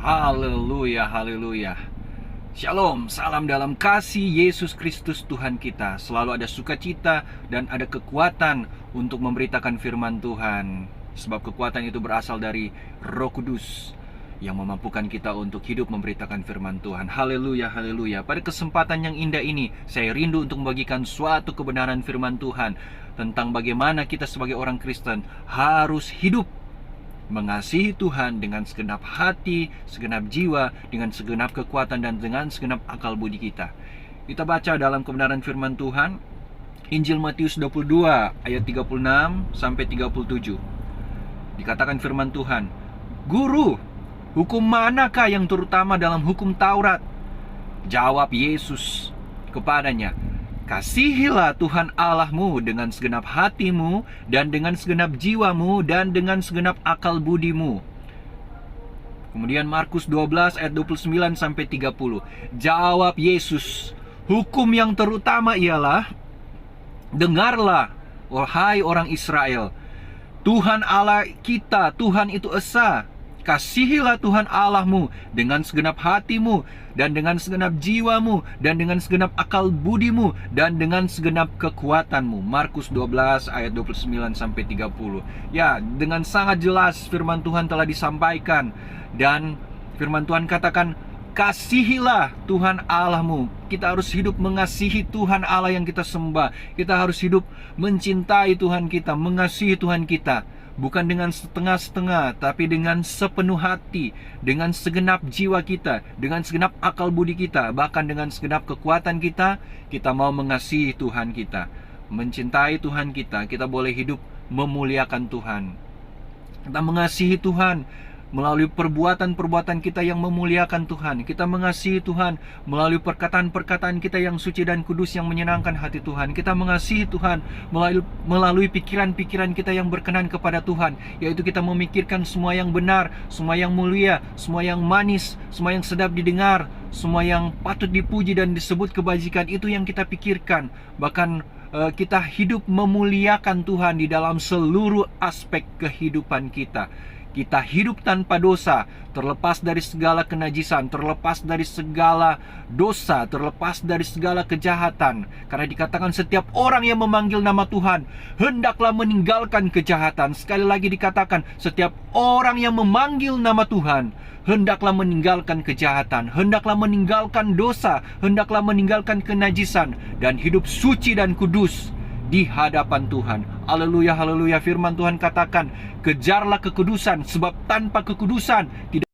Haleluya, haleluya. Shalom, salam dalam kasih Yesus Kristus Tuhan kita. Selalu ada sukacita dan ada kekuatan untuk memberitakan firman Tuhan. Sebab kekuatan itu berasal dari Roh Kudus yang memampukan kita untuk hidup memberitakan firman Tuhan. Haleluya, haleluya. Pada kesempatan yang indah ini, saya rindu untuk membagikan suatu kebenaran firman Tuhan tentang bagaimana kita sebagai orang Kristen harus hidup mengasihi Tuhan dengan segenap hati, segenap jiwa, dengan segenap kekuatan dan dengan segenap akal budi kita. Kita baca dalam kebenaran firman Tuhan Injil Matius 22 ayat 36 sampai 37. Dikatakan firman Tuhan, "Guru, hukum manakah yang terutama dalam hukum Taurat?" Jawab Yesus kepadanya, "Kasihilah Tuhan Allahmu dengan segenap hatimu, dan dengan segenap jiwamu, dan dengan segenap akal budimu." Kemudian Markus 12 ayat 29 sampai 30. Jawab Yesus, "Hukum yang terutama ialah, dengarlah, wahai orang Israel, Tuhan Allah kita, Tuhan itu esa. Kasihilah Tuhan Allahmu dengan segenap hatimu, dan dengan segenap jiwamu, dan dengan segenap akal budimu, dan dengan segenap kekuatanmu." Markus 12 ayat 29 sampai 30. Ya, dengan sangat jelas firman Tuhan telah disampaikan. Dan firman Tuhan katakan, kasihilah Tuhan Allahmu. Kita harus hidup mengasihi Tuhan Allah yang kita sembah. Kita harus hidup mencintai Tuhan kita, mengasihi Tuhan kita. Bukan dengan setengah-setengah, tapi dengan sepenuh hati, dengan segenap jiwa kita, dengan segenap akal budi kita, bahkan dengan segenap kekuatan kita. Kita mau mengasihi Tuhan kita, mencintai Tuhan kita. Kita boleh hidup memuliakan Tuhan. Kita mengasihi Tuhan melalui perbuatan-perbuatan kita yang memuliakan Tuhan. Kita mengasihi Tuhan melalui perkataan-perkataan kita yang suci dan kudus yang menyenangkan hati Tuhan. Kita mengasihi Tuhan melalui pikiran-pikiran kita yang berkenan kepada Tuhan, yaitu kita memikirkan semua yang benar, semua yang mulia, semua yang manis, semua yang sedap didengar, semua yang patut dipuji dan disebut kebajikan. Itu yang kita pikirkan. Bahkan kita hidup memuliakan Tuhan di dalam seluruh aspek kehidupan kita. Kita hidup tanpa dosa, terlepas dari segala kenajisan, terlepas dari segala dosa, terlepas dari segala kejahatan. Karena dikatakan setiap orang yang memanggil nama Tuhan hendaklah meninggalkan kejahatan. Sekali lagi dikatakan, setiap orang yang memanggil nama Tuhan hendaklah meninggalkan kejahatan, hendaklah meninggalkan dosa, hendaklah meninggalkan kenajisan, dan hidup suci dan kudus di hadapan Tuhan. Haleluya, haleluya. Firman Tuhan katakan, kejarlah kekudusan, sebab tanpa kekudusan tidak